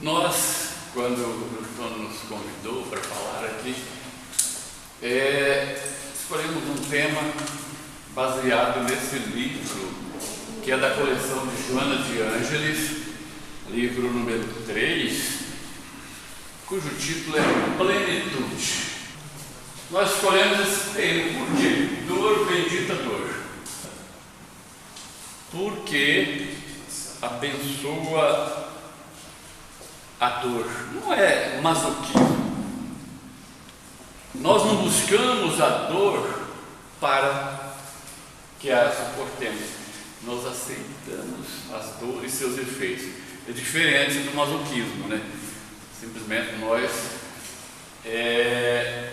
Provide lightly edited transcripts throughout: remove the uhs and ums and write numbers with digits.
Nós, quando o Antônio nos convidou para falar aqui, escolhemos um tema baseado nesse livro, que é da coleção de Joana de Ângeles, livro número 3, cujo título é Plenitude. Nós escolhemos esse tema, por quê? Dor, bendita dor. Porque abençoa a dor, não é masoquismo. Nós não buscamos a dor para que a suportemos, nós aceitamos as dores e seus efeitos. É diferente do masoquismo, né? Simplesmente nós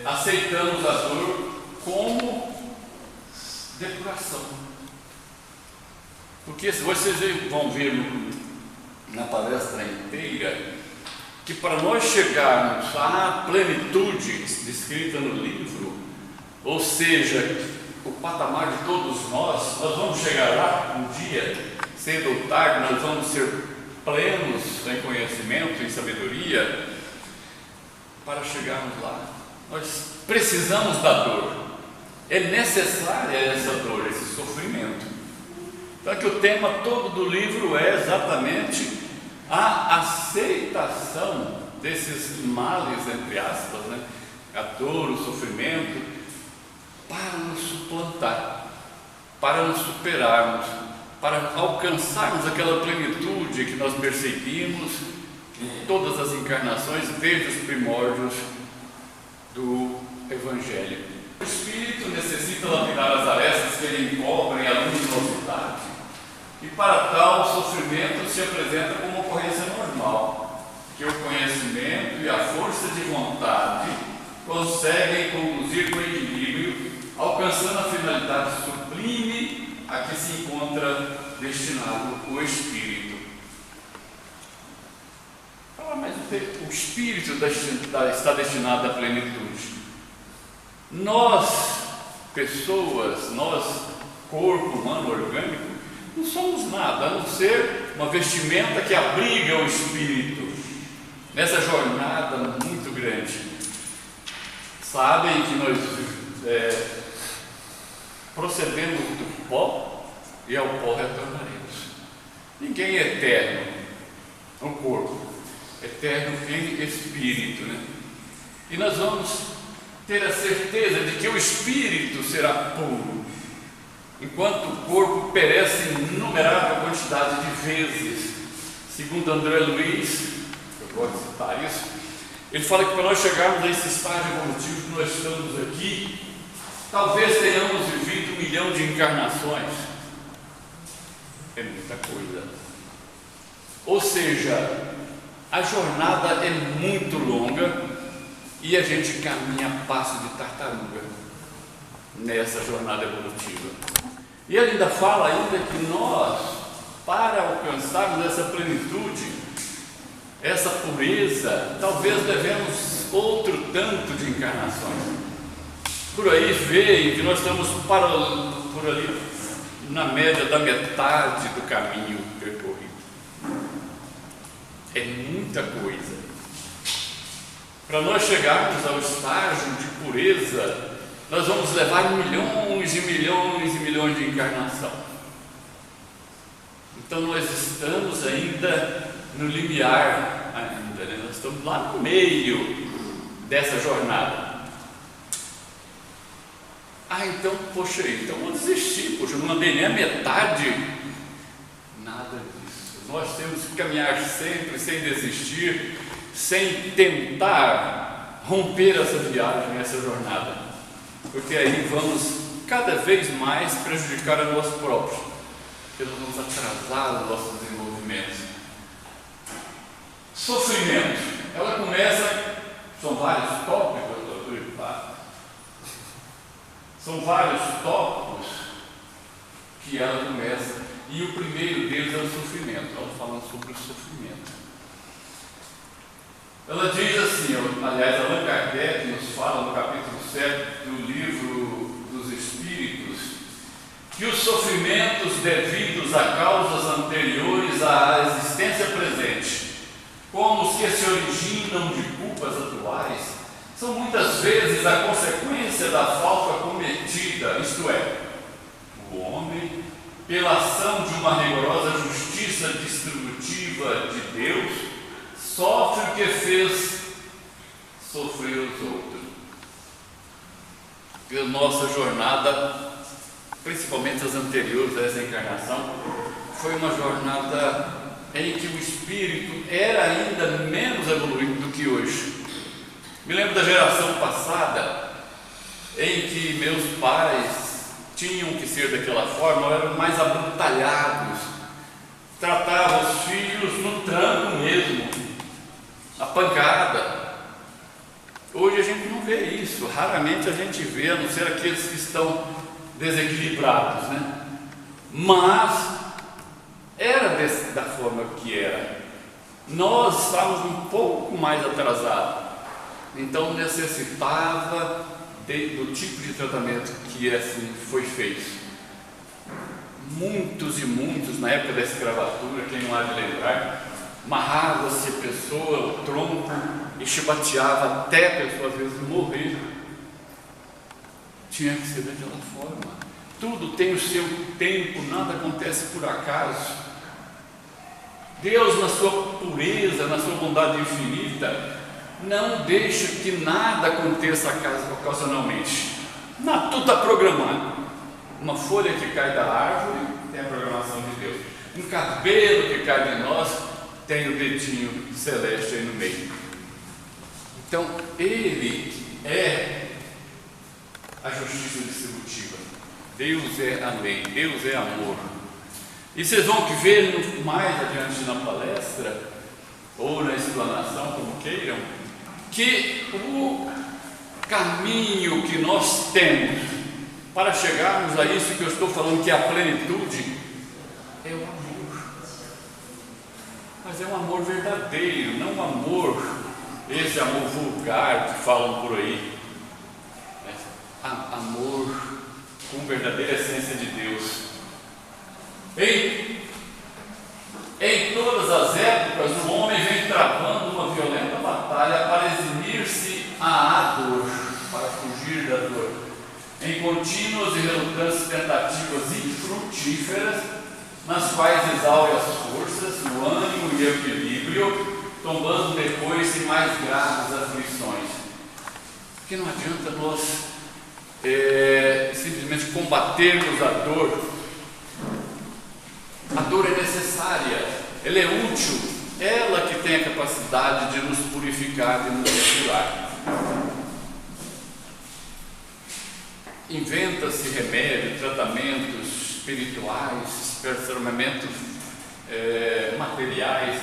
aceitamos a dor como depuração. Porque vocês vão ver na palestra inteira que para nós chegarmos à plenitude descrita no livro, ou seja, o patamar de todos nós vamos chegar lá um dia, cedo ou tarde, nós vamos ser plenos em conhecimento, em sabedoria. Para chegarmos lá, nós precisamos da dor, é necessária essa dor, esse sofrimento. Então que o tema todo do livro é exatamente a aceitação desses males, entre aspas, né? A dor, o sofrimento, para nos suplantar, para nos superarmos, para alcançarmos aquela plenitude que nós perseguimos em todas as encarnações, desde os primórdios do Evangelho. O Espírito necessita lapidar as arestas que ele encobrem a luminosidade, e para tal o sofrimento se apresenta como ocorrência normal, que o conhecimento e a força de vontade conseguem conduzir com equilíbrio, alcançando a finalidade sublime a que se encontra destinado o Espírito. Mas o Espírito está destinado à plenitude. Nós, pessoas, nós, corpo humano orgânico, não somos nada, a não ser uma vestimenta que abriga o Espírito nessa jornada muito grande. Sabem que nós procedemos do pó e ao pó retornaremos. Ninguém é eterno no corpo, eterno em espírito, né? E nós vamos ter a certeza de que o espírito será puro, enquanto o corpo perece em inumerável quantidade de vezes. Segundo André Luiz, eu gosto de citar isso, ele fala que para nós chegarmos a esse estágio evolutivo que nós estamos aqui, talvez tenhamos vivido 1 milhão de encarnações. É muita coisa. Ou seja, a jornada é muito longa e a gente caminha a passo de tartaruga nessa jornada evolutiva. E ele ainda fala que nós, para alcançarmos essa plenitude, essa pureza, talvez devemos outro tanto de encarnações. Por aí veio que nós estamos por ali na média da metade do caminho percorrido. É muita coisa. Para nós chegarmos ao estágio de pureza, nós vamos levar milhões e milhões e milhões de encarnação. Então nós estamos ainda no limiar, né? Nós estamos lá no meio dessa jornada. Então, poxa, então vou desistir, poxa, eu não andei nem a metade. Nada disso. Nós temos que caminhar sempre, sem desistir, sem tentar romper essa viagem, essa jornada, porque aí vamos cada vez mais prejudicar a nós próprios, porque nós vamos atrasar o nosso desenvolvimento. Sofrimento, ela começa, são vários tópicos, são vários tópicos que ela começa, e o primeiro deles é o sofrimento. Ela fala sobre o sofrimento. Ela diz assim, aliás, Allan Kardec nos fala no capítulo 7 do livro dos Espíritos, que os sofrimentos devidos a causas anteriores à existência presente, como os que se originam de culpas atuais são muitas vezes a consequência da falta cometida, isto é, o homem, pela ação de uma rigorosa justiça distributiva de Deus, sofre o que fez sofrer os outros. Porque a nossa jornada, principalmente as anteriores a essa encarnação, foi uma jornada em que o espírito era ainda menos evoluído do que hoje. Me lembro da geração passada, em que meus pais tinham que ser daquela forma, eram mais abrutalhados, tratavam os filhos no tranco mesmo, a pancada. Hoje a gente não vê isso, raramente a gente vê, a não ser aqueles que estão desequilibrados, né? Mas era da forma que era. Nós estávamos um pouco mais atrasados, então necessitava do tipo de tratamento que assim foi feito. Muitos e muitos, na época da escravatura, quem não há de lembrar, amarrava-se a pessoa, o tronco, e chibateava até a pessoa às vezes morrer. Tinha que ser daquela forma. Tudo tem o seu tempo, nada acontece por acaso. Deus, na sua pureza, na sua bondade infinita, não deixa que nada aconteça ocasionalmente. Tudo está programado. Uma folha que cai da árvore tem a programação de Deus. Um cabelo que cai de nós tem o dedinho celeste aí no meio. Então, Ele é a justiça distributiva. Deus é a lei, Deus é amor. E vocês vão ver mais adiante na palestra, ou na explanação, como queiram, que o caminho que nós temos para chegarmos a isso que eu estou falando, que é a plenitude, é o amor. Mas é um amor verdadeiro, não um amor, esse amor vulgar que falam por aí. É amor com verdadeira essência de Deus. Em todas as épocas, o homem vem travando uma violenta batalha para eximir-se à dor, para fugir da dor, em contínuas e relutantes tentativas infrutíferas, nas quais exaure as forças, o ânimo e o equilíbrio, tombando depois em mais graves aflições. Porque não adianta nós simplesmente combatermos a dor. A dor é necessária, ela é útil, ela que tem a capacidade de nos purificar, de nos curar. Inventa-se remédio, tratamentos espirituais, tratamentos materiais,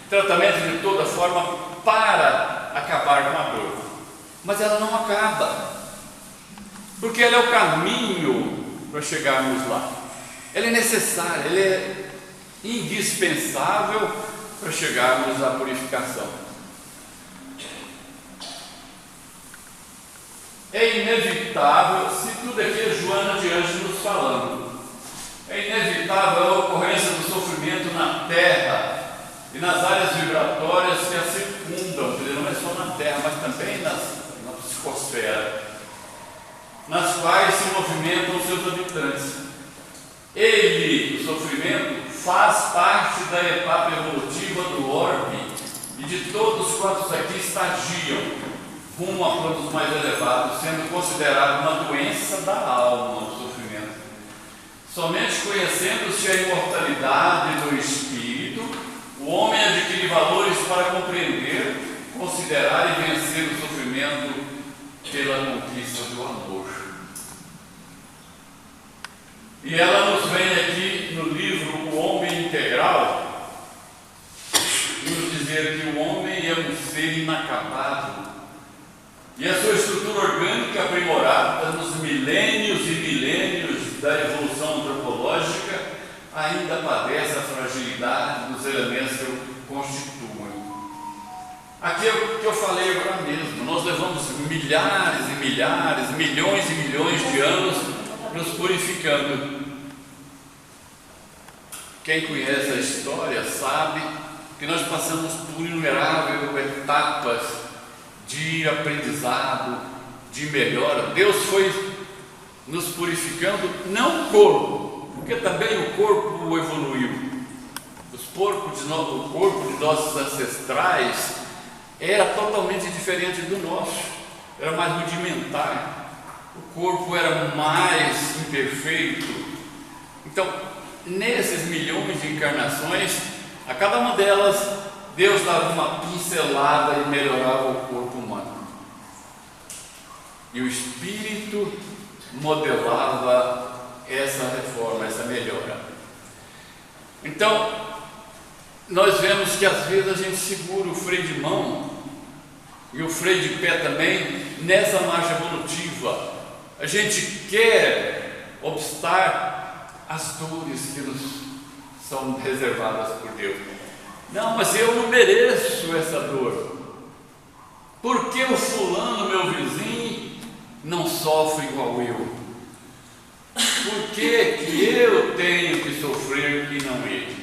tratamentos de toda forma para acabar com a dor. Mas ela não acaba, porque ela é o caminho para chegarmos lá. Ela é necessária, ela é indispensável para chegarmos à purificação. É inevitável, se tudo aqui é Joana de Anjos nos falando, é inevitável a ocorrência do sofrimento na Terra e nas áreas vibratórias que a circundam, quer dizer, não é só na Terra, mas também na psicosfera, nas quais se movimentam seus habitantes. O sofrimento, faz parte da etapa evolutiva do orbe e de todos quantos aqui estagiam rumo a planos mais elevados, sendo considerado uma doença da alma o sofrimento. Somente conhecendo-se a imortalidade do espírito, o homem adquire valores para compreender, considerar e vencer o sofrimento pela conquista do amor. E ela nos vem aqui no livro O Homem Integral, nos dizer que o homem é um ser inacabado, e a sua estrutura orgânica aprimorada nos milênios e milênios da evolução antropológica ainda padece a fragilidade dos elementos que o constituem. Aqui é o que eu falei agora mesmo, nós levamos milhares e milhares, milhões e milhões de anos nos purificando. Quem conhece a história sabe que nós passamos por inumeráveis etapas de aprendizado, de melhora. Deus foi nos purificando, não o corpo, porque também o corpo evoluiu. O corpo de nossos ancestrais era totalmente diferente do nosso, era mais rudimentar, o corpo era mais imperfeito. Então, nesses milhões de encarnações, a cada uma delas, Deus dava uma pincelada e melhorava o corpo humano. E o Espírito modelava essa reforma, essa melhora. Então, nós vemos que às vezes a gente segura o freio de mão e o freio de pé também nessa marcha evolutiva. A gente quer obstar as dores que nos são reservadas por Deus. Não, mas eu não mereço essa dor. Por que o fulano, meu vizinho, não sofre igual eu? Por que eu tenho que sofrer e não ele?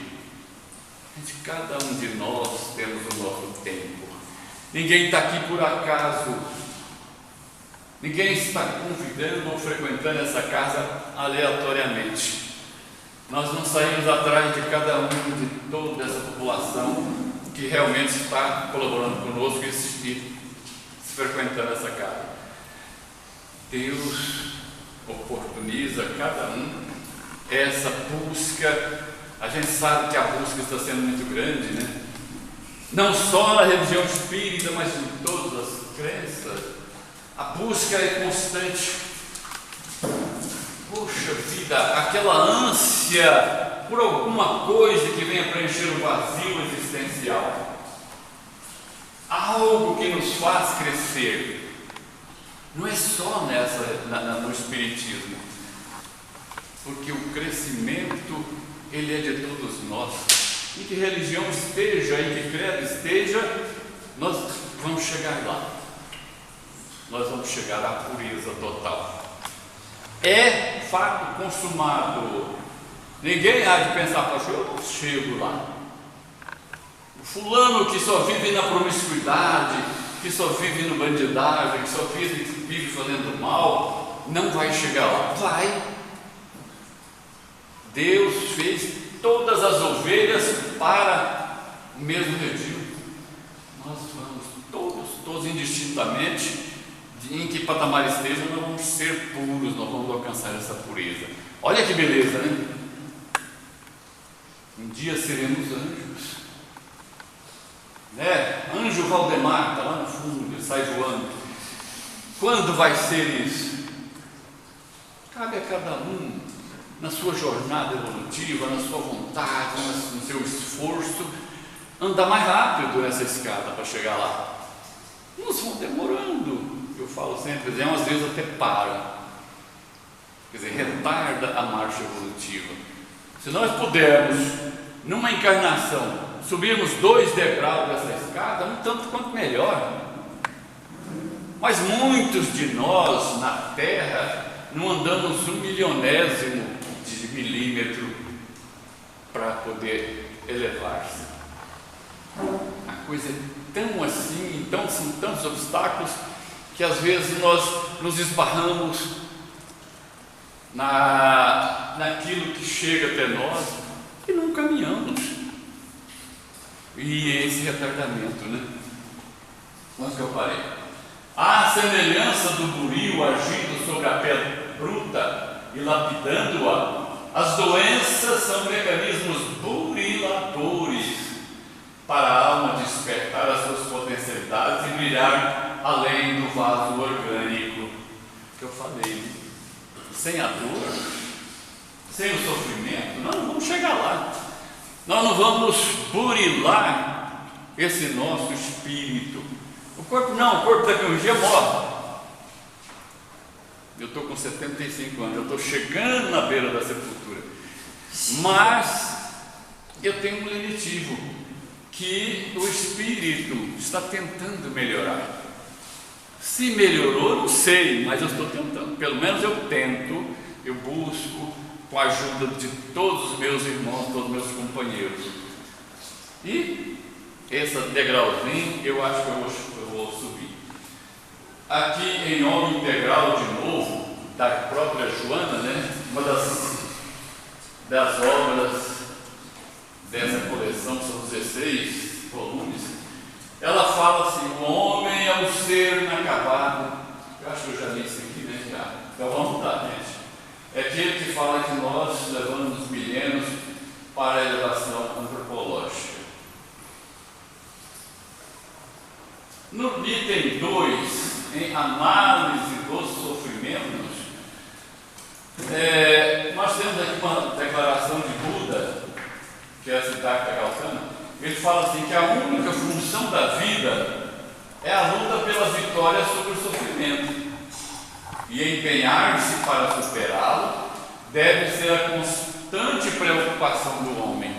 Gente, cada um de nós temos o nosso tempo. Ninguém está aqui por acaso. Ninguém está convidando ou frequentando essa casa aleatoriamente. Nós não saímos atrás de cada um, de toda essa população que realmente está colaborando conosco e frequentando essa casa. Deus oportuniza cada um essa busca. A gente sabe que a busca está sendo muito grande, né? Não só na religião espírita, mas em todas as crenças. A busca é constante. Poxa vida, aquela ânsia por alguma coisa que venha preencher o vazio existencial. Algo que nos faz crescer. Não é só no Espiritismo. Porque o crescimento, ele é de todos nós. Em que religião esteja, em que credo esteja, nós vamos chegar lá. Nós vamos chegar à pureza total. É fato consumado. Ninguém há de pensar, poxa, eu não chego lá. O fulano que só vive na promiscuidade, que só vive no bandidagem, que só vive fazendo mal, não vai chegar lá. Vai. Deus fez todas as ovelhas para o mesmo redil. Nós vamos todos indistintamente, em que patamar esteja, nós vamos ser puros, nós vamos alcançar essa pureza. Olha que beleza, né? Um dia seremos anjos, né? Anjo Valdemar está lá no fundo, ele sai voando. Quando vai ser isso? Cabe a cada um, na sua jornada evolutiva, na sua vontade, no seu esforço, andar mais rápido nessa escada para chegar lá. Uns vão demorando, eu falo sempre, às vezes até param, quer dizer, retarda a marcha evolutiva. Se nós pudermos, numa encarnação, subirmos 2 degraus dessa escada, um tanto quanto melhor. Mas muitos de nós na Terra não andamos 1/1000 de milímetro para poder elevar-se. A coisa é tão assim, então são tantos obstáculos que às vezes nós nos esbarramos naquilo que chega até nós e não caminhamos. E esse retardamento, né? Onde que eu parei? A semelhança do buril agindo sobre a pedra bruta e lapidando-a, as doenças são mecanismos buriladores para a alma despertar as suas potencialidades e brilhar além do vaso orgânico que eu falei. Sem a dor, sem o sofrimento, nós não vamos chegar lá. Nós não vamos burilar esse nosso espírito. O corpo não, o corpo daqui a um dia morre. Eu estou com 75 anos, eu estou chegando na beira da sepultura. Mas eu tenho um lenitivo que o espírito está tentando melhorar. Se melhorou, não sei, mas eu estou tentando. Pelo menos eu tento, eu busco com a ajuda de todos os meus irmãos, todos os meus companheiros. E esse degrauzinho, eu acho que eu vou subir. Aqui em Homem Integral de novo, da própria Joana, né? Uma das obras dessa coleção, são 16 volumes. Ela fala assim: o homem é um ser inacabado. Eu acho que eu já li isso aqui, né? Já. Então vamos lá, gente. É aquele que fala que nós levamos milênios para a elevação antropológica. No item 2, em análise dos sofrimentos, nós temos aqui uma declaração de Buda, que é a Siddhartha Gautama. Ele fala assim que a única função da vida é a luta pela vitória sobre o sofrimento, e empenhar-se para superá-lo deve ser a constante preocupação do homem.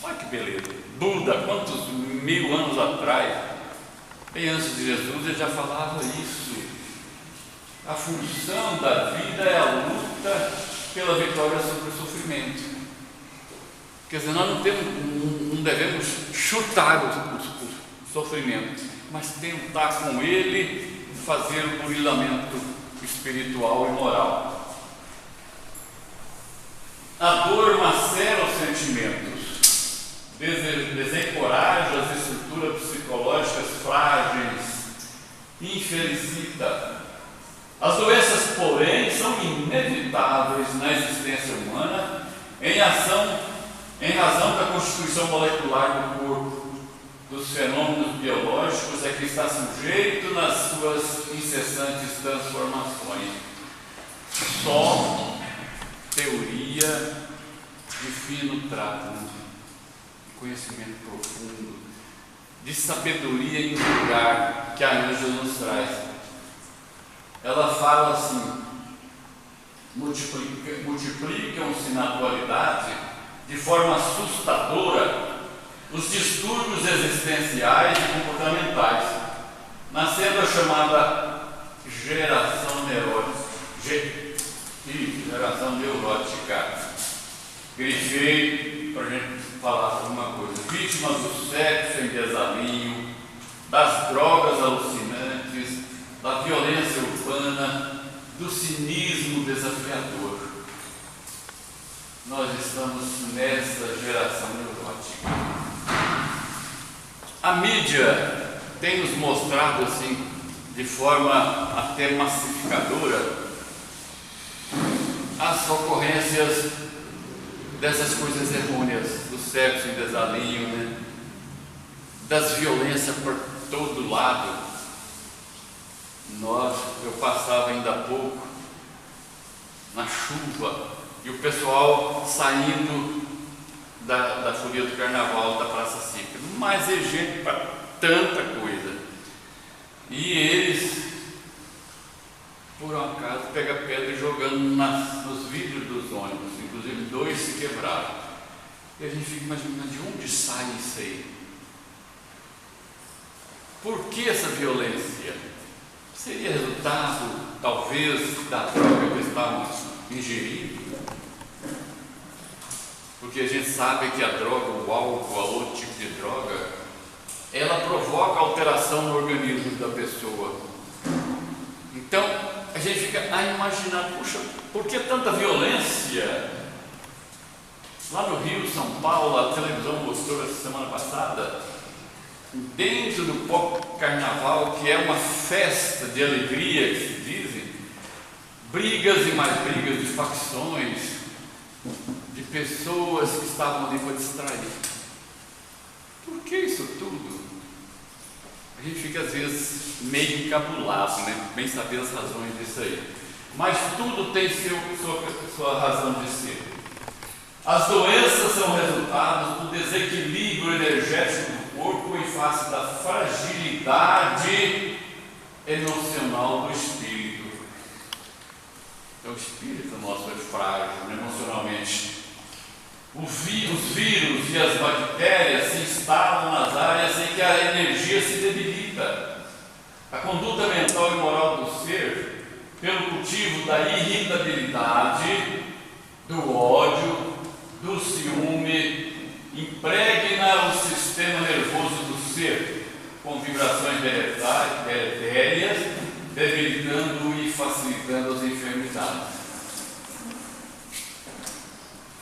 Olha que beleza! Buda, quantos 1000 anos atrás, bem antes de Jesus, ele já falava isso. A função da vida é a luta pela vitória sobre o sofrimento. Quer dizer, nós não devemos chutar o sofrimento, mas tentar com ele fazer o burilamento espiritual e moral. A dor macera os sentimentos, desencoraja as estruturas psicológicas frágeis, infelicita. As doenças, porém, são inevitáveis na existência humana em razão da constituição molecular do corpo, dos fenômenos biológicos a que está sujeito nas suas incessantes transformações. Só teoria de fino trato, de conhecimento profundo, de sabedoria em lugar que a Ângela nos traz. Ela fala assim: multiplicam-se na atualidade de forma assustadora os distúrbios existenciais e comportamentais, nascendo a chamada geração neurótica. Grifei para a gente falar alguma coisa. Vítimas do sexo em desalinho, das drogas alucinantes, da violência urbana, do cinismo desafiador. Nós estamos nessa geração neurótica. A mídia tem nos mostrado assim, de forma até massificadora, as ocorrências dessas coisas errôneas, do sexo em desalinho, né? Das violências por todo lado. Eu passava ainda há pouco na chuva e o pessoal saindo da folia do carnaval da Praça Cívica, mas é gente para tanta coisa, e eles por um acaso pegam pedra e jogando nos vidros dos ônibus, inclusive 2 se quebraram, e a gente fica imaginando de onde sai isso aí. Por que essa violência? Seria resultado, talvez, da droga que estavam ingerindo? Porque a gente sabe que a droga, o álcool, a outro tipo de droga, ela provoca alteração no organismo da pessoa. Então, a gente fica a imaginar, puxa, por que tanta violência? Lá no Rio, São Paulo, a televisão mostrou essa semana passada, dentro do pós-carnaval, que é uma festa de alegria, que se dizem, brigas e mais brigas de facções, de pessoas que estavam ali para distrair. Por que isso tudo? A gente fica às vezes meio encabulado, né? Bem saber as razões disso aí. Mas tudo tem sua razão de ser. As doenças são resultados do desequilíbrio energético do corpo em face da fragilidade emocional do espírito. Então, o espírito nosso é frágil emocionalmente. Os vírus e as bactérias se instalam nas áreas em que a energia se debilita. A conduta mental e moral do ser, pelo cultivo da irritabilidade, do ódio, do ciúme, impregna o sistema nervoso do ser com vibrações deletérias, debilitando e facilitando as enfermidades.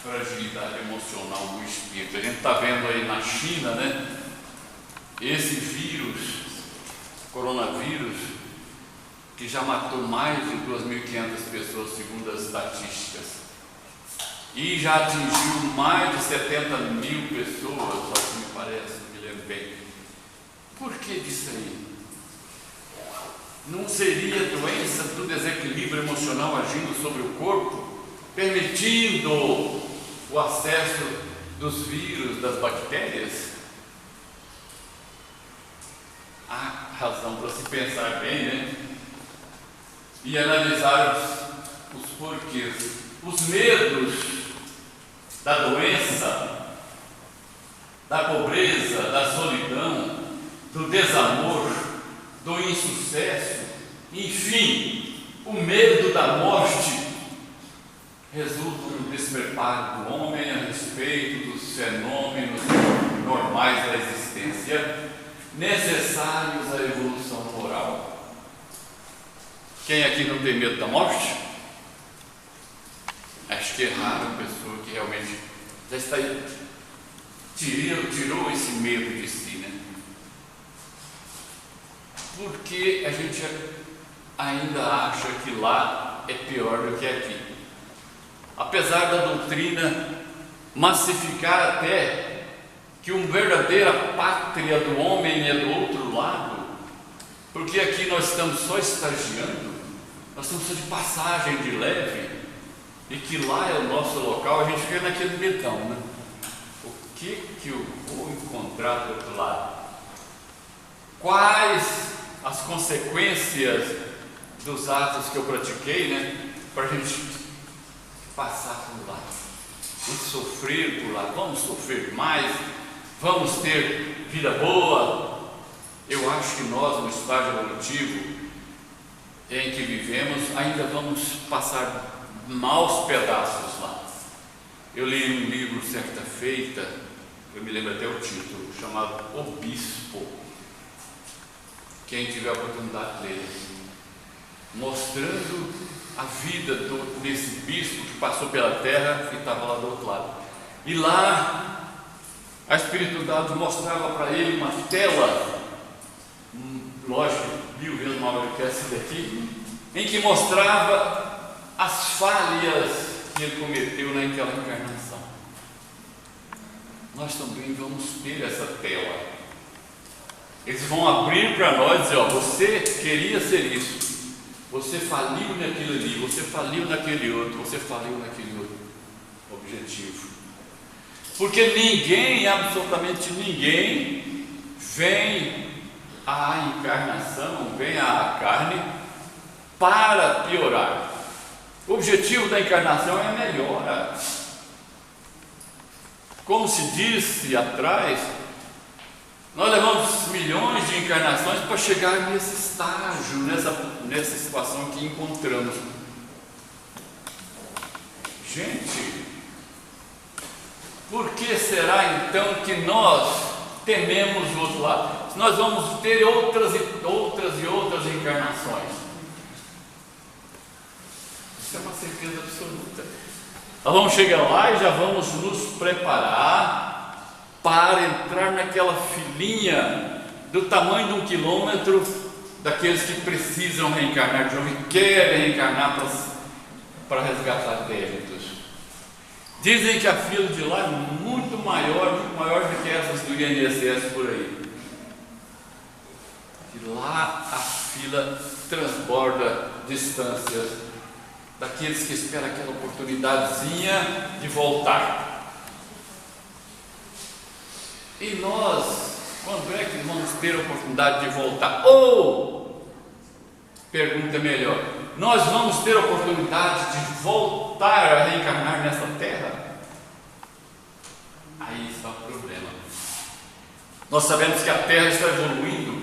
Fragilidade emocional do espírito. A gente está vendo aí na China, né? Esse vírus, coronavírus, que já matou mais de 2.500 pessoas, segundo as estatísticas, e já atingiu mais de 70 mil pessoas, só que me parece, não me lembro bem. Por que disso aí? Não seria doença do desequilíbrio emocional agindo sobre o corpo, permitindo o acesso dos vírus, das bactérias? Há razão para se pensar bem, né? E analisar os porquês. Os medos da doença, da pobreza, da solidão, do desamor, do insucesso, enfim, o medo da morte resulta no despreparo do homem a respeito dos fenômenos normais da existência, necessários à evolução moral. Quem aqui não tem medo da morte? Acho que é raro uma pessoa que realmente já está aí, tirou esse medo de si, né? Porque a gente ainda acha que lá é pior do que aqui. Apesar da doutrina massificar até que uma verdadeira pátria do homem é do outro lado, porque aqui nós estamos só estagiando, nós estamos só de passagem de leve, e que lá é o nosso local, a gente fica naquele medão, né? O que eu vou encontrar do outro lado? Quais as consequências dos atos que eu pratiquei, né? Para a gente passar por lá e sofrer por lá. Vamos sofrer mais? Vamos ter vida boa? Eu acho que nós, no estágio evolutivo em que vivemos, ainda vamos passar maus pedaços lá. Eu li um livro certa feita, eu me lembro até o título, chamado O Bispo. Quem tiver a oportunidade de ler, mostrando a vida desse bispo que passou pela terra e estava lá do outro lado. E lá a espiritualidade mostrava para ele uma tela, lógico, 1000 vezes maior do que essa daqui, em que mostrava as falhas que ele cometeu naquela encarnação. Nós também vamos ter essa tela. Eles vão abrir para nós e dizer: ó, você queria ser isso, você faliu naquilo ali, você faliu naquele outro, você faliu naquele outro objetivo. Porque ninguém, absolutamente ninguém, vem à encarnação, vem à carne para piorar. O objetivo da encarnação é a melhora. Como se disse atrás, nós levamos milhões de encarnações para chegar nesse estágio, nessa situação que encontramos. Gente, por que será então que nós tememos o outro lado? Se nós vamos ter outras encarnações. Isso é uma certeza absoluta. Nós vamos chegar lá e já vamos nos preparar para entrar naquela filinha do tamanho de 1 quilômetro daqueles que precisam reencarnar de novo e querem reencarnar para resgatar débitos. Dizem que a fila de lá é muito maior do que essas do INSS por aí. E lá a fila transborda distâncias daqueles que esperam aquela oportunidadezinha de voltar. E nós, quando é que vamos ter a oportunidade de voltar? Ou, pergunta melhor, nós vamos ter a oportunidade de voltar a reencarnar nessa terra? Aí está o problema. Nós sabemos que a terra está evoluindo.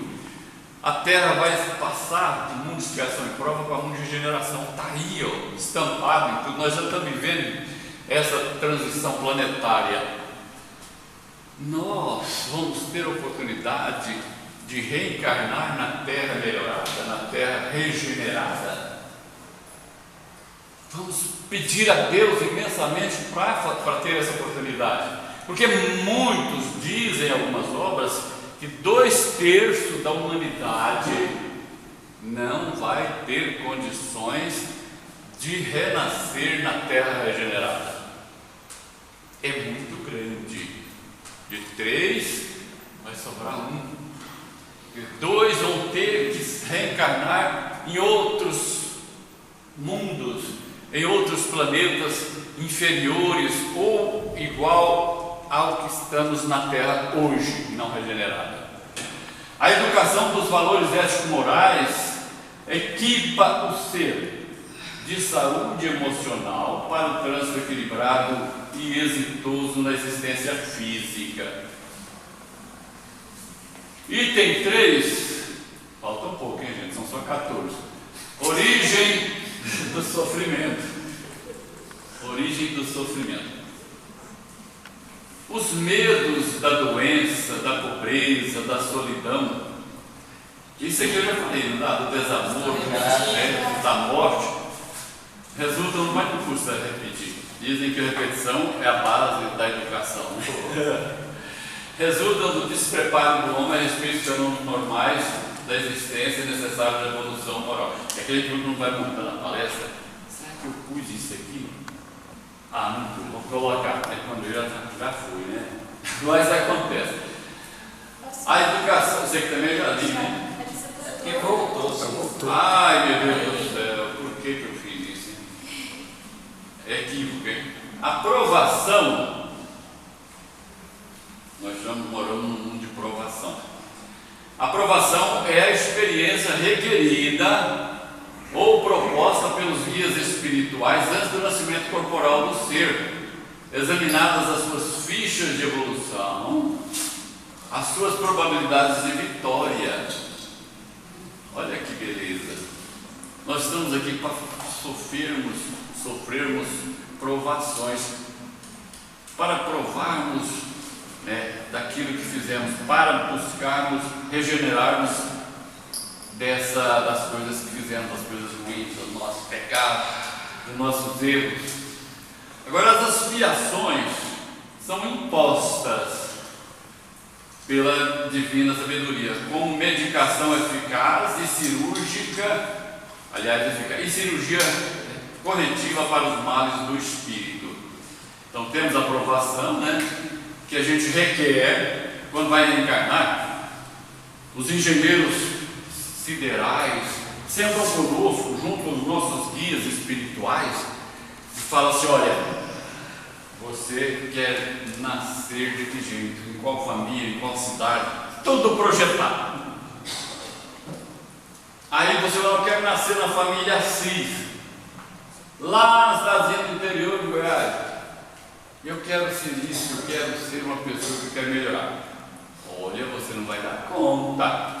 A terra vai passar de mundo de expiação e prova para mundo de regeneração. Está aí, ó, estampado em tudo. Nós já estamos vivendo essa transição planetária. nós vamos ter a oportunidade de reencarnar na terra melhorada, na terra regenerada. Vamos pedir a Deus imensamente para ter essa oportunidade, porque muitos dizem em algumas obras que 2/3 da humanidade não vai ter condições de renascer na terra regenerada. É muito grande. De 3 vai sobrar 1. E 2 vão ter que reencarnar em outros mundos, em outros planetas inferiores ou igual ao que estamos na Terra hoje, não regenerada. A educação dos valores ético-morais equipa o ser de saúde emocional para o trânsito equilibrado e exitoso na existência física. Item 3, falta um pouco, hein, gente? São só 14. Origem do sofrimento. Origem do sofrimento. Os medos da doença, da pobreza, da solidão, isso aqui eu já falei, não dá? Do desamor, do desespero, da morte, resultam no mais que custa repetir. Dizem que a repetição é a base da educação. Resultam do despreparo do homem a respeito dos fenômenos normais da existência necessária da evolução moral. É aquele que não vai montar na palestra. Será que eu pus isso aqui? Ah, não pus, vou colocar. Aí quando eu já fui, né? Mas acontece. A educação, você que também já li, né? E voltou. Ai, meu Deus do céu, por que eu fiz isso? É equívoco, hein? Aprovação. Nós estamos morando num mundo de provação. Aprovação é a experiência requerida ou proposta pelos guias espirituais antes do nascimento corporal do ser, examinadas as suas fichas de evolução, as suas probabilidades de vitória. Olha que beleza! Nós estamos aqui para sofrermos provações, para provarmos, né, daquilo que fizemos, para buscarmos regenerarmos das coisas que fizemos, das coisas ruins, dos nossos pecados, dos nossos erros. Agora, as expiações são impostas pela divina sabedoria, como medicação eficaz e cirúrgica, e cirurgia corretiva para os males do espírito. Então temos a aprovação, né, que a gente requer quando vai reencarnar. Os engenheiros siderais sentam conosco, junto aos nossos guias espirituais, e falam assim: olha, você quer nascer de que jeito? Em qual família? Em qual cidade? Tudo projetado. Aí você fala: eu quero nascer na família Assis, lá na cidadezinha do interior de Goiás. Eu quero ser isso, eu quero ser uma pessoa que quer melhorar. Olha, você não vai dar conta.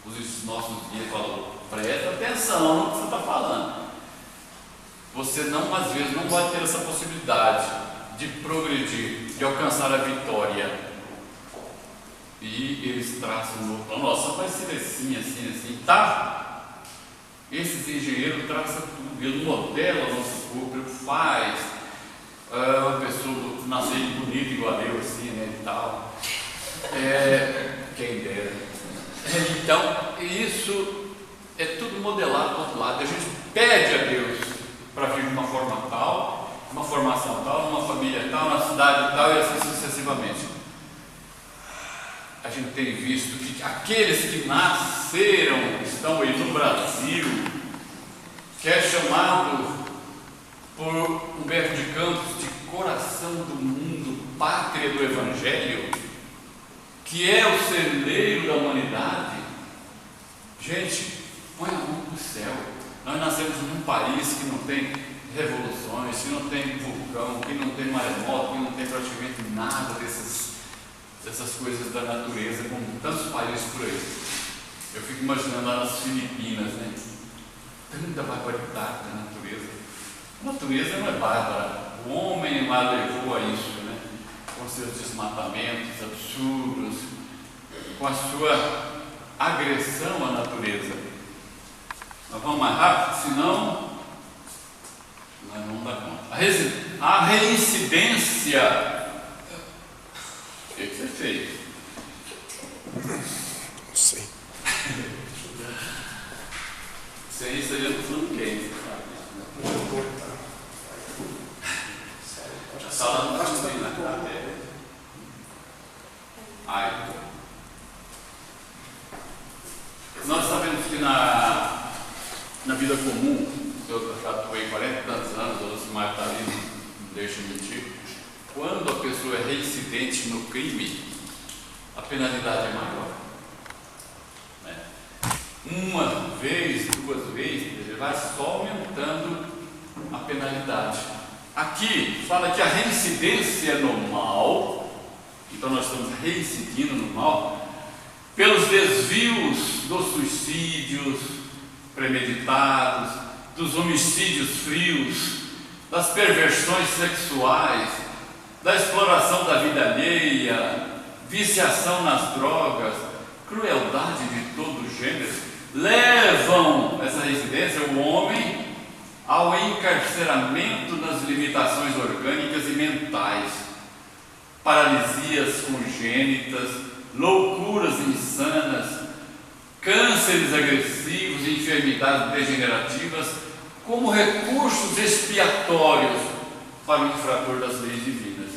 Os nossos guias falam: presta atenção no que você está falando. Você não, às vezes, não vai ter essa possibilidade de progredir, de alcançar a vitória. E eles traçam no plano: nossa, vai ser assim, assim, assim, tá? Esses engenheiros traçam tudo, ele modela o nosso corpo, ele faz uma pessoa nascer bonita igual a eu, assim, né, e tal. Quem dera. Então, isso é tudo modelado do outro lado. A gente pede a Deus para vir de uma forma tal, uma formação tal, numa família tal, na cidade tal, e assim sucessivamente. A gente tem visto que aqueles que nasceram, estão aí no Brasil, que é chamado por Humberto de Campos de coração do mundo, pátria do Evangelho, que é o celeiro da humanidade. Gente, põe a mão no céu. Nós nascemos num país que não tem revoluções, que não tem vulcão, que não tem maremoto, que não tem praticamente nada dessas coisas da natureza, como tantos países por aí. Eu fico imaginando lá nas Filipinas, né? Tanta barbaridade da natureza. A natureza não é bárbara, o homem lá levou a isso, né? com seus desmatamentos absurdos, com a sua agressão à natureza. Nós vamos mais rápido, senão nós não dá conta. A reincidência. O que você fez? Não sei. Isso seria do fundo quente. A sala não está bem na cadeira. Ai. Nós sabemos que na vida comum, eu já atuei 40 e tantos anos, o Lucimar está ali, não deixa mentir. Quando a pessoa é reincidente no crime, a penalidade é maior. Uma vez, duas vezes, ele vai só aumentando a penalidade. Aqui fala que a reincidência no mal, então nós estamos reincidindo no mal, pelos desvios dos suicídios premeditados, dos homicídios frios, das perversões sexuais, da exploração da vida alheia, viciação nas drogas, crueldade de todo gênero, levam essa reincidência, o homem, ao encarceramento nas limitações orgânicas e mentais, paralisias congênitas, loucuras insanas, cânceres agressivos e enfermidades degenerativas, como recursos expiatórios para o infrator das leis divinas.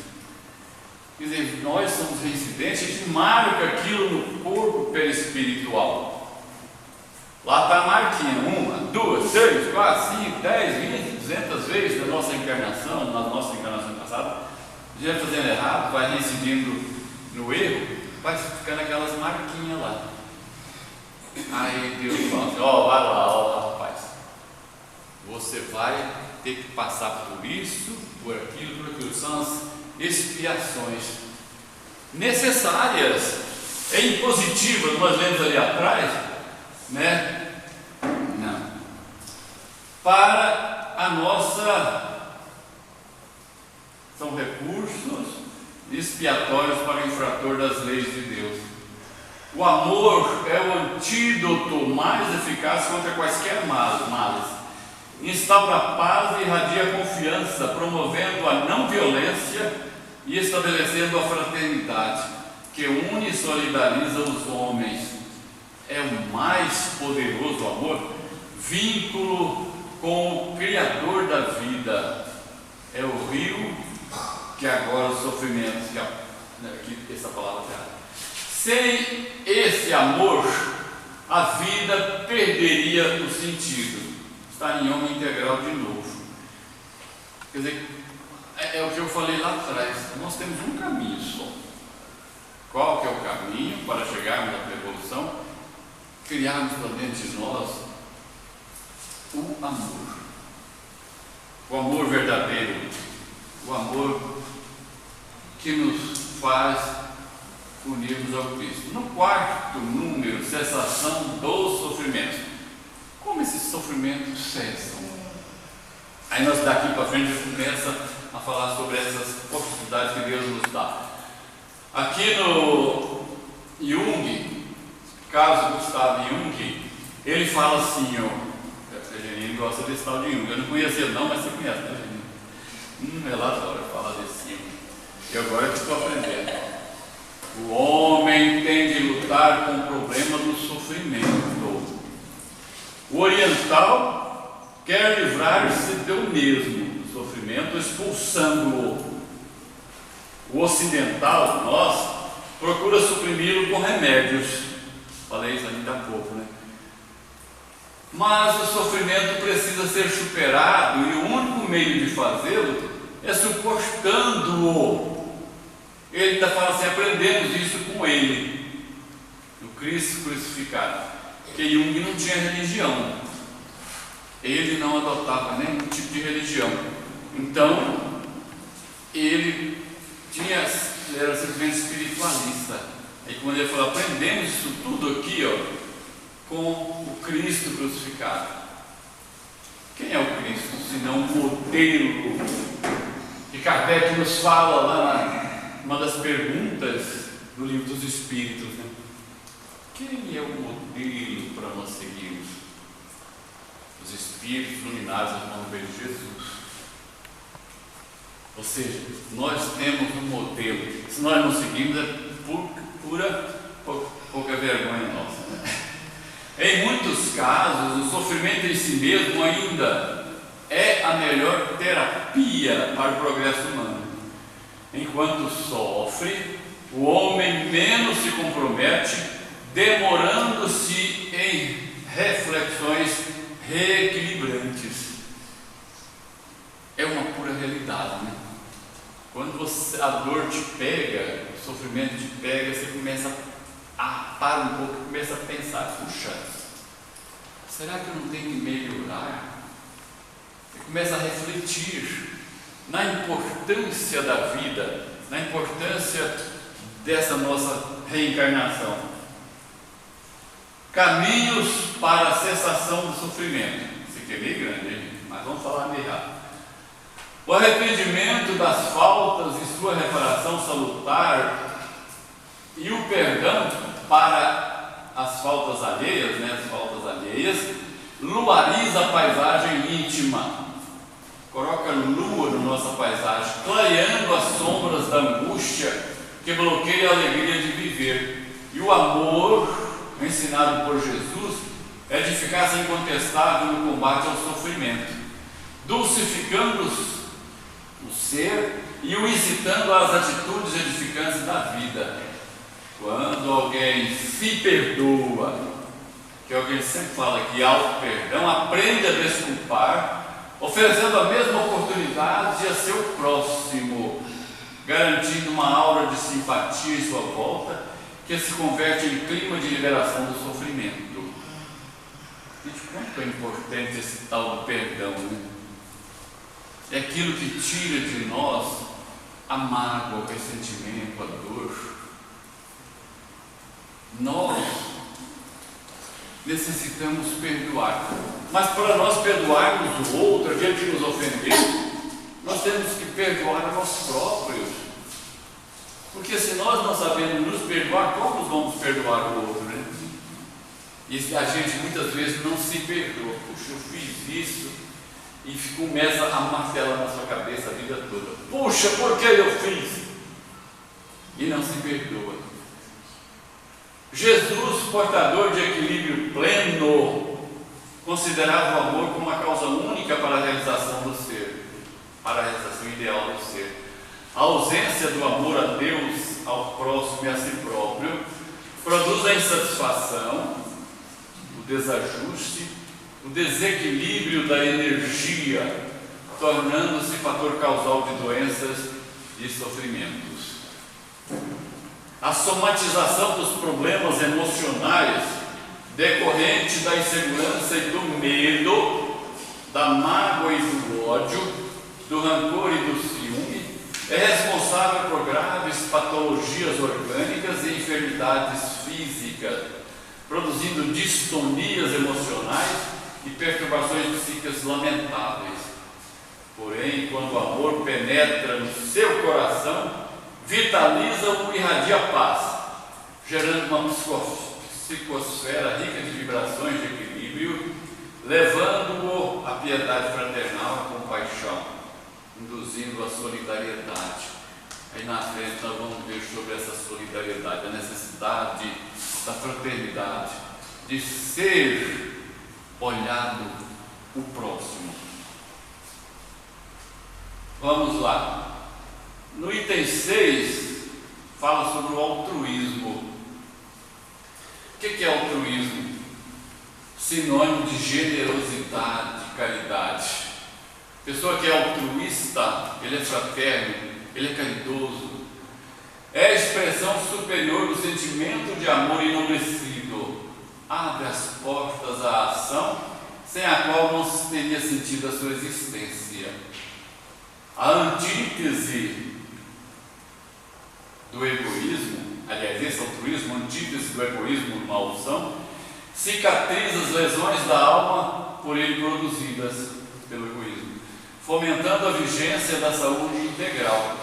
Quer dizer, nós somos reincidentes, a gente marca aquilo no corpo perispiritual. Lá está a marquinha, 1, 2, 3, 4, 5, 10, 20, 200 vezes da nossa encarnação, na nossa encarnação passada, já fazendo errado, vai reincidindo no erro, vai ficando aquelas marquinhas lá. Aí Deus fala assim, vai lá, rapaz, você vai ter que passar por isso, por aquilo, são as expiações necessárias, impositivas, nós lemos ali atrás, né? Não. Para a nossa, são recursos expiatórios para o infrator das leis de Deus. O amor é o antídoto mais eficaz contra quaisquer males. Instaura a paz e irradia a confiança, promovendo a não violência e estabelecendo a fraternidade, que une e solidariza os homens. É o mais poderoso amor, vínculo com o Criador da vida. É o rio que agora os sofrimentos, que essa palavra é. Sem esse amor, a vida perderia o sentido, está em homem integral de novo. Quer dizer, é o que eu falei lá atrás, nós temos um caminho só. Qual que é o caminho para chegarmos à evolução? Criarmos para dentro de nós o amor. O amor verdadeiro, o amor que nos faz unirmos ao Cristo. No quarto número, cessação dos sofrimentos. Como esses sofrimentos cessam? Aí nós daqui para frente começa a falar sobre essas possibilidades que Deus nos dá. Aqui no Jung, caso Gustavo Jung, ele fala assim, a Janine gosta desse tal de Jung, eu não conhecia não, mas você conhece, né, Janine? Relatório, fala desse Jung. E agora que estou aprendendo. O homem tem de lutar com o problema do sofrimento. O oriental quer livrar-se dele mesmo do sofrimento, expulsando-o. O ocidental, nós, procura suprimi-lo com remédios. Falei isso ainda há pouco, né? Mas o sofrimento precisa ser superado e o único meio de fazê-lo é suportando-o. Ele ainda fala assim, aprendemos isso com ele, no Cristo crucificado. Porque Jung não tinha religião, ele não adotava nenhum tipo de religião. Então, ele era simplesmente espiritualista. Aí quando ele falou, aprendemos isso tudo aqui, com o Cristo crucificado. Quem é o Cristo, senão um modelo? E Kardec nos fala lá uma das perguntas do Livro dos Espíritos, né? Quem é o modelo para nós seguirmos? Os Espíritos iluminados vão ver Jesus. Ou seja, nós temos um modelo. Se nós não seguimos, é pouca vergonha nossa, né? Em muitos casos, o sofrimento em si mesmo ainda é a melhor terapia para o progresso humano. Enquanto sofre, o homem menos se compromete, demorando-se em reflexões reequilibrantes. É uma pura realidade, né? Quando a dor te pega, o sofrimento te pega, você começa para um pouco, começa a pensar: puxa, será que eu não tenho que melhorar? Você começa a refletir na importância da vida, na importância dessa nossa reencarnação. Caminhos para a cessação do sofrimento. Isso aqui é meio grande, hein? Mas vamos falar meio rápido. O arrependimento das faltas e sua reparação salutar, e o perdão para as faltas alheias, luariza a paisagem íntima, coloca lua na nossa paisagem, clareando as sombras da angústia que bloqueia a alegria de viver. E o amor, ensinado por Jesus, é de eficácia incontestável no combate ao sofrimento, dulcificando o ser e o incitando às atitudes edificantes da vida. Quando alguém se perdoa, que alguém sempre fala que auto-perdão, aprende a desculpar, oferecendo a mesma oportunidade a seu próximo, garantindo uma aura de simpatia em sua volta, que se converte em clima de liberação do sofrimento. Gente, quanto é importante esse tal do perdão, né? É aquilo que tira de nós a mágoa, o ressentimento, a dor. Nós necessitamos perdoar, mas para nós perdoarmos o outro, aquele que nos ofendeu, nós temos que perdoar a nós próprios, porque se nós não sabemos nos perdoar, como nós vamos perdoar o outro, né? E a gente muitas vezes não se perdoa. Puxa, eu fiz isso, e começa a martelar na sua cabeça a vida toda. Puxa, por que eu fiz? E não se perdoa. Jesus, portador de equilíbrio pleno, considerava o amor como a causa única para a realização do ser, para a realização ideal do ser. A ausência do amor a Deus, ao próximo e a si próprio produz a insatisfação, o desajuste, o desequilíbrio da energia, tornando-se fator causal de doenças e sofrimentos. A somatização dos problemas emocionais decorrente da insegurança e do medo, da mágoa e do ódio, do rancor e do ciúme, é responsável por graves patologias orgânicas e enfermidades físicas, produzindo distonias emocionais e perturbações psíquicas lamentáveis. Porém, quando o amor penetra no seu coração, vitaliza-o e irradia paz, gerando uma psicosfera rica de vibrações de equilíbrio, levando-o à piedade fraternal e compaixão, induzindo a solidariedade. Aí na frente nós vamos ver sobre essa solidariedade, a necessidade da fraternidade, de ser olhado o próximo. Vamos lá. No item 6, fala sobre o altruísmo. O que é altruísmo? Sinônimo de generosidade, caridade. Pessoa que é altruísta, ele é fraterno, ele é caridoso. É a expressão superior do sentimento de amor enobrecido. Abre as portas à ação, sem a qual não se teria sentido a sua existência. A antítese do egoísmo, aliás, esse altruísmo, antítese do egoísmo, maldição, cicatriza as lesões da alma por ele produzidas pelo egoísmo, fomentando a vigência da saúde integral.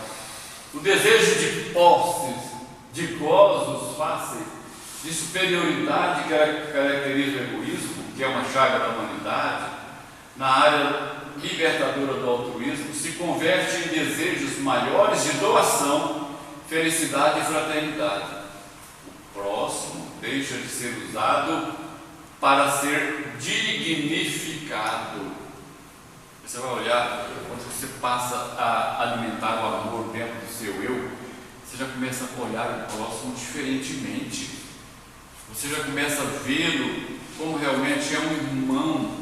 O desejo de posses, de gozos fáceis, de superioridade que caracteriza o egoísmo, que é uma chaga da humanidade, na área libertadora do altruísmo, se converte em desejos maiores de doação, felicidade e fraternidade. O próximo deixa de ser usado para ser dignificado. Você vai olhar, quando você passa a alimentar o amor dentro do seu eu, você já começa a olhar o próximo diferentemente. Você já começa a vê-lo como realmente é um irmão.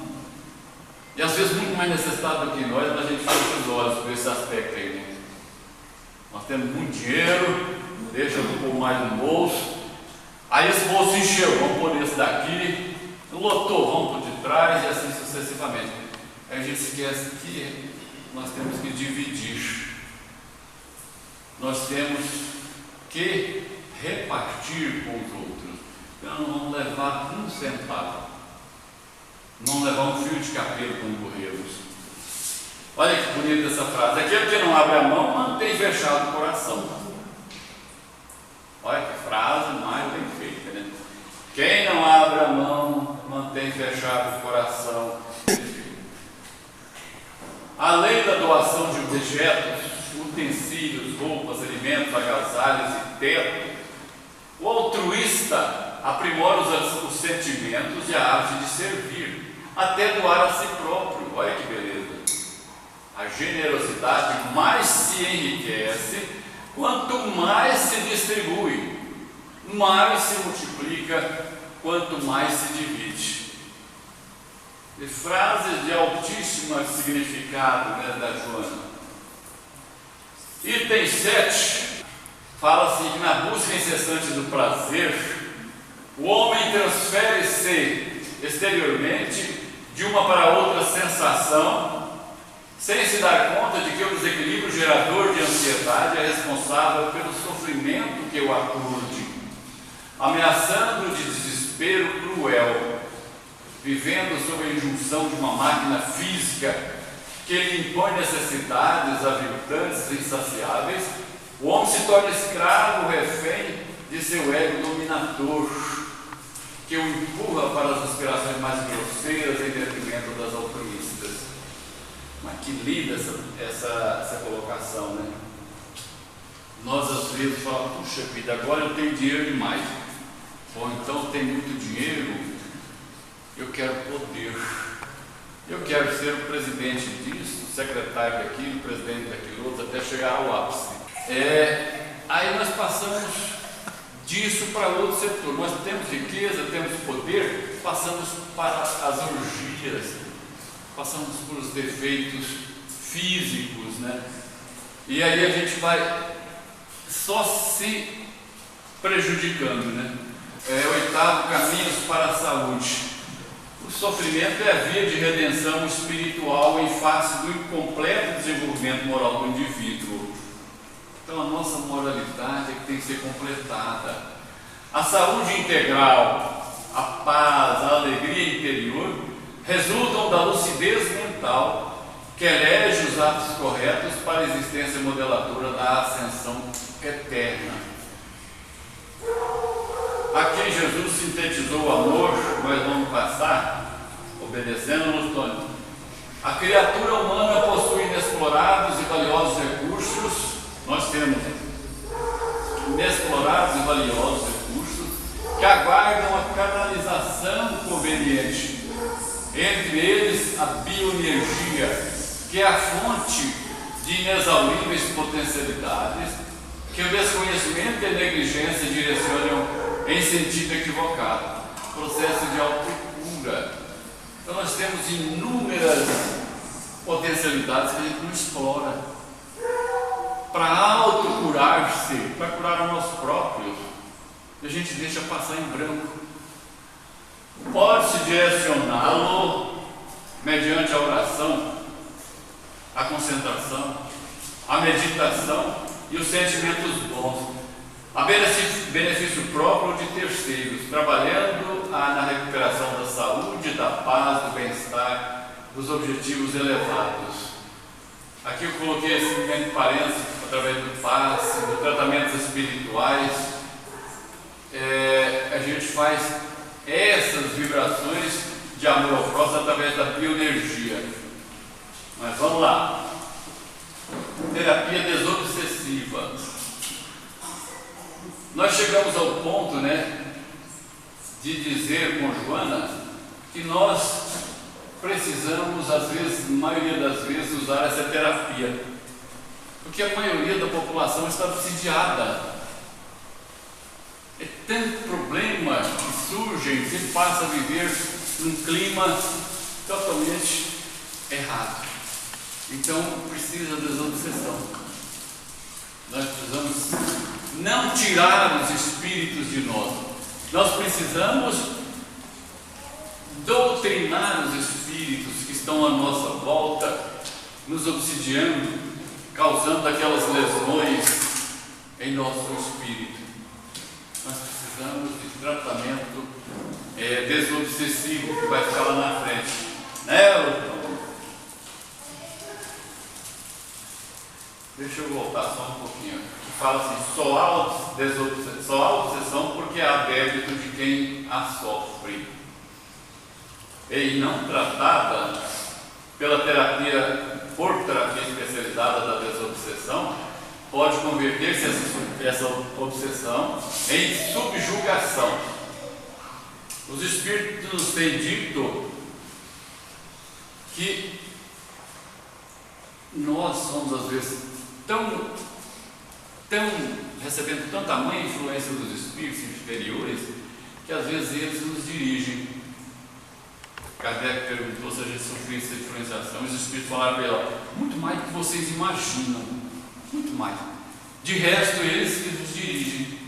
E às vezes muito mais necessitado do que nós, mas a gente fecha os olhos por esse aspecto aí, né? Nós temos muito dinheiro, deixa um pouco mais no bolso, aí esse bolso encheu, vamos pôr esse daqui, lotou, vamos por de trás e assim sucessivamente. Aí a gente esquece que nós temos que dividir, nós temos que repartir com os outros. Então não vamos levar um centavo, não levar um fio de cabelo quando morrermos. Olha que bonita essa frase: aquele que não abre a mão mantém fechado o coração. Olha que frase mais bem feita, né? Quem não abre a mão mantém fechado o coração. Além da doação de objetos, utensílios, roupas, alimentos, agasalhos e teto, o altruísta aprimora os sentimentos e a arte de servir, até doar a si próprio. Olha que beleza! A generosidade mais se enriquece quanto mais se distribui, mais se multiplica quanto mais se divide. E frases de altíssimo significado, né, da Joana. Item 7, fala-se que na busca incessante do prazer, o homem transfere-se exteriormente de uma para outra sensação, sem se dar conta de que o desequilíbrio gerador de ansiedade é responsável pelo sofrimento que o aturde, ameaçando de desespero cruel, vivendo sob a injunção de uma máquina física que lhe impõe necessidades aviltantes e insaciáveis. O homem se torna escravo, refém de seu ego dominador, que o empurra para as aspirações mais grosseiras em detrimento das altruístas. Mas que linda essa colocação, né? Nós às vezes falamos: puxa vida, agora eu tenho dinheiro demais, ou então eu tenho muito dinheiro, eu quero poder, eu quero ser o presidente disso, o secretário daquilo, o presidente daquilo outro, até chegar ao ápice. Aí nós passamos disso para outro setor. Nós temos riqueza, temos poder, passamos para as orgias, passamos por os defeitos físicos, né? E aí a gente vai só se prejudicando, né? Oitavo, caminhos para a saúde. O sofrimento é a via de redenção espiritual em face do incompleto desenvolvimento moral do indivíduo. Então a nossa moralidade é que tem que ser completada. A saúde integral, a paz, a alegria interior resultam da lucidez mental que elege os atos corretos para a existência modeladora da ascensão eterna. Aqui Jesus sintetizou o amor, nós vamos passar, obedecendo-nos, Tony. A criatura humana possui inexplorados e valiosos recursos. Nós temos inexplorados e valiosos recursos que aguardam a canalização conveniente. Entre eles, a bioenergia, que é a fonte de inexauríveis potencialidades que o desconhecimento e a negligência direcionam em sentido equivocado, processo de autocura. Então nós temos inúmeras potencialidades que a gente não explora para autocurar-se, para curar a nós próprios, e a gente deixa passar em branco. Pode-se direcioná-lo mediante a oração, a concentração, a meditação e os sentimentos bons, a benefício próprio de terceiros, trabalhando na recuperação da saúde, da paz, do bem-estar, dos objetivos elevados. Aqui eu coloquei esse entre parênteses através do passe, dos tratamentos espirituais, a gente faz essas vibrações de amor ao próximo através da bioenergia. Mas vamos lá. Terapia desobsessiva. Nós chegamos ao ponto, de dizer com Joana que nós precisamos, às vezes, na maioria das vezes, usar essa terapia, porque a maioria da população está obsidiada. É tanto problema que surge, que passa a viver num clima totalmente errado. Então precisa de desobsessão. Nós precisamos não tirar os espíritos de nós. Nós precisamos doutrinar os espíritos que estão à nossa volta, nos obsidiando, causando aquelas lesões em nosso espírito. Nós precisamos de tratamento desobsessivo, que vai ficar lá na frente, Deixa eu voltar só um pouquinho. Fala assim: só há obsessão porque há débito de quem a sofre. E não tratada por terapia especializada da desobsessão, pode converter-se essa obsessão em subjugação. Os espíritos nos têm dito que nós somos, às vezes, recebendo tanta tamanha influência dos espíritos inferiores, que às vezes eles nos dirigem. Kardec perguntou se a gente sofria essa influenciação. Os espíritos falaram para ela: muito mais do que vocês imaginam, muito mais. De resto, eles que nos dirigem.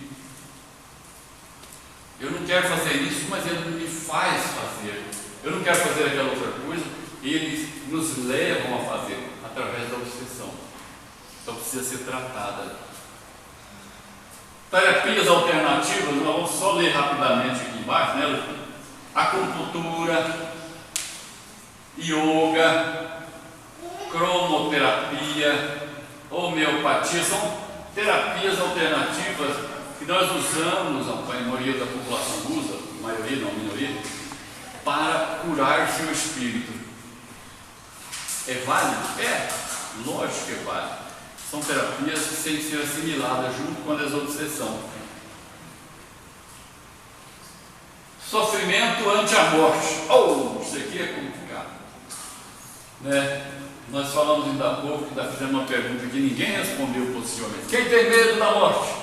Eu não quero fazer isso, mas ele me faz fazer. Eu não quero fazer aquela outra coisa, e eles nos levam a fazer através da obsessão. Então precisa ser tratada. Terapias alternativas, nós vamos só ler rapidamente aqui embaixo, acupuntura, yoga, cromoterapia, homeopatia, são terapias alternativas que nós usamos, a maioria da população usa, maioria não, minoria, para curar seu espírito. É válido? Lógico que é válido. São terapias que têm que ser assimiladas junto com a desobsessão. Sofrimento ante a morte. Isso aqui é complicado. Nós falamos ainda há pouco, ainda fizemos uma pergunta que ninguém respondeu positivamente. Quem tem medo da morte?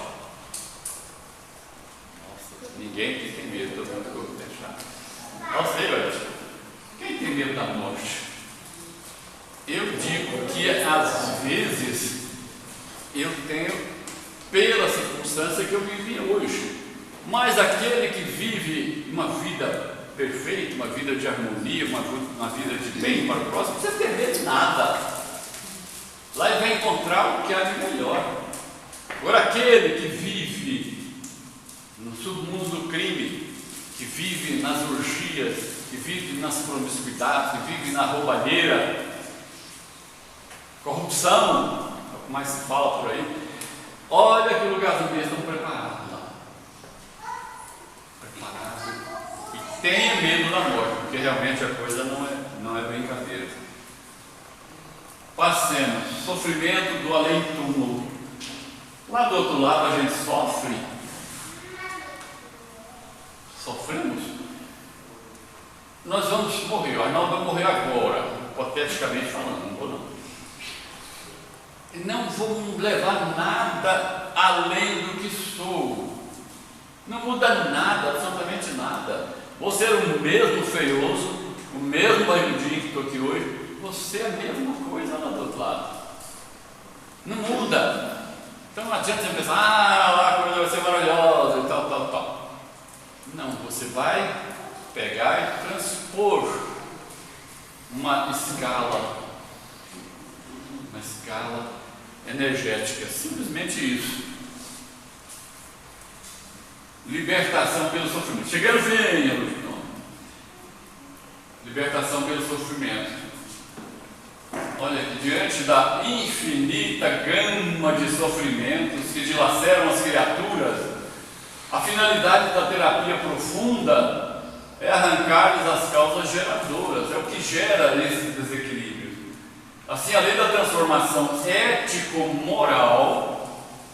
Nossa, ninguém aqui tem medo, todo mundo ficou fechado. Nossa, aí, velho. Quem tem medo da morte? Eu digo que às vezes eu tenho, pela circunstância que eu vivi hoje, mas aquele que vive uma vida perfeita, uma vida de harmonia, uma vida de bem para o próximo, não precisa ter medo de nada. Lá ele vai encontrar o que há de melhor. Agora, aquele que vive no submundo do crime, que vive nas orgias, que vive nas promiscuidades, que vive na roubalheira, corrupção, é o que mais se fala por aí. Olha que lugar também estão preparados lá. Preparados. E tenha medo da morte, porque realmente a coisa não é brincadeira. Passemos. Sofrimento do além-túmulo. Lá do outro lado a gente sofre. Sofremos. Nós vamos morrer. Nós vamos morrer agora, hipoteticamente falando. Não vou não. Não vou levar nada além do que sou. Não muda nada, absolutamente nada. Vou ser o mesmo feioso, o mesmo barrigudinho que estou aqui hoje. Você é a mesma coisa lá do outro lado. Não muda. Então não adianta você pensar: lá a coisa vai ser maravilhosa e tal. Não, você vai pegar e transpor uma escala energética, simplesmente isso. Libertação pelo sofrimento. Cheguei no fim, libertação pelo sofrimento. Olha olha, diante da infinita gama de sofrimentos que dilaceram as criaturas, a finalidade da terapia profunda é arrancar-lhes as causas geradoras, é o que gera esse desequilíbrio. Assim, além da transformação ético-moral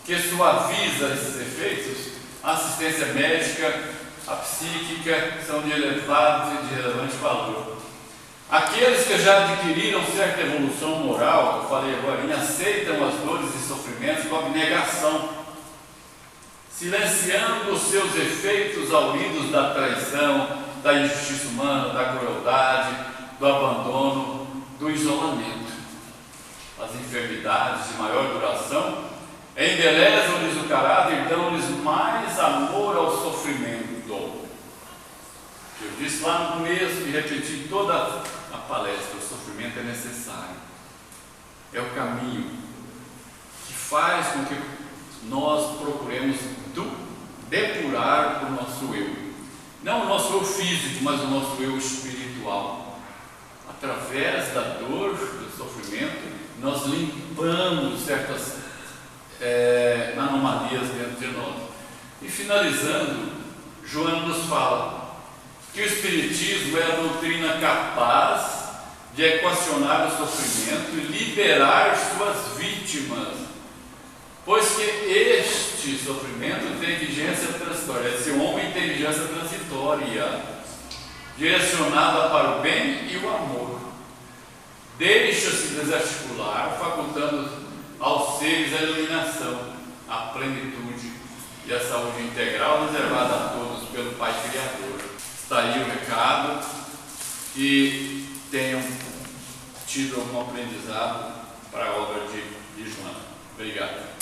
que suaviza esses efeitos, a assistência médica, a psíquica são de elevado e de relevante valor. Aqueles que já adquiriram certa evolução moral, que eu falei agora, aceitam as dores e sofrimentos com abnegação, silenciando os seus efeitos auridos da traição, da injustiça humana, da crueldade, do abandono, do isolamento. As enfermidades de maior duração embelezam-lhes o caráter e dão-lhes mais amor ao sofrimento. Eu disse lá no começo e repeti toda a palestra: o sofrimento é necessário, é o caminho que faz com que nós procuremos depurar o nosso eu, não o nosso eu físico, mas o nosso eu espiritual. Através da dor, do sofrimento, nós limpamos certas anomalias dentro de nós. E finalizando, Joana nos fala que o Espiritismo é a doutrina capaz de equacionar o sofrimento e liberar suas vítimas, pois que este sofrimento tem vigência transitória. Esse homem tem vigência transitória, direcionada para o bem e o amor. Deixa-se desarticular, facultando aos seres a iluminação, a plenitude e a saúde integral reservada a todos pelo Pai Criador. Está aí o recado, e tenham tido algum aprendizado para a obra de Joana. Obrigado.